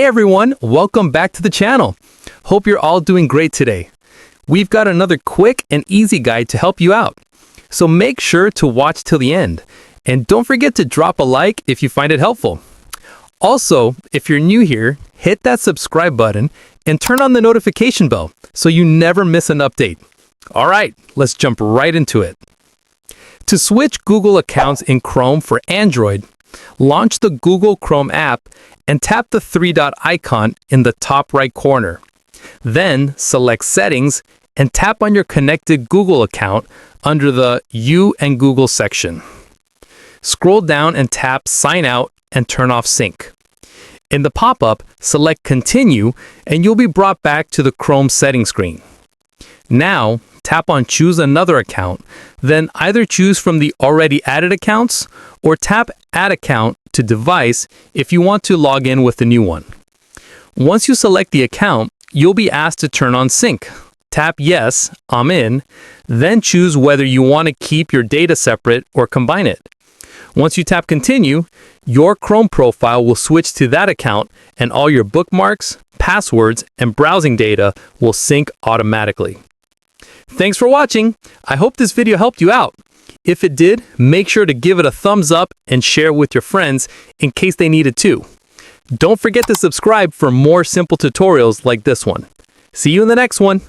Hey everyone, welcome back to the channel. Hope you're all doing great today. We've got another quick and easy guide to help you out. So make sure to watch till the end. And don't forget to drop a like if you find it helpful. Also, if you're new here, hit that subscribe button and turn on the notification bell so you never miss an update. All right, let's jump right into it. To switch Google accounts in Chrome for Android, launch the Google Chrome app and tap the three-dot icon in the top right corner. Then select Settings and tap on your connected Google account under the You and Google section. Scroll down and tap Sign Out and turn off sync. In the pop-up, select Continue and you'll be brought back to the Chrome settings screen. Now, tap on Choose Another Account, then either choose from the already added accounts or tap Add Account to Device if you want to log in with a new one. Once you select the account, you'll be asked to turn on sync. Tap Yes, I'm in, then choose whether you want to keep your data separate or combine it. Once you tap Continue, your Chrome profile will switch to that account and all your bookmarks, passwords, and browsing data will sync automatically. Thanks for watching. I hope this video helped you out. If it did, make sure to give it a thumbs up and share it with your friends in case they need it too. Don't forget to subscribe for more simple tutorials like this one. See you in the next one.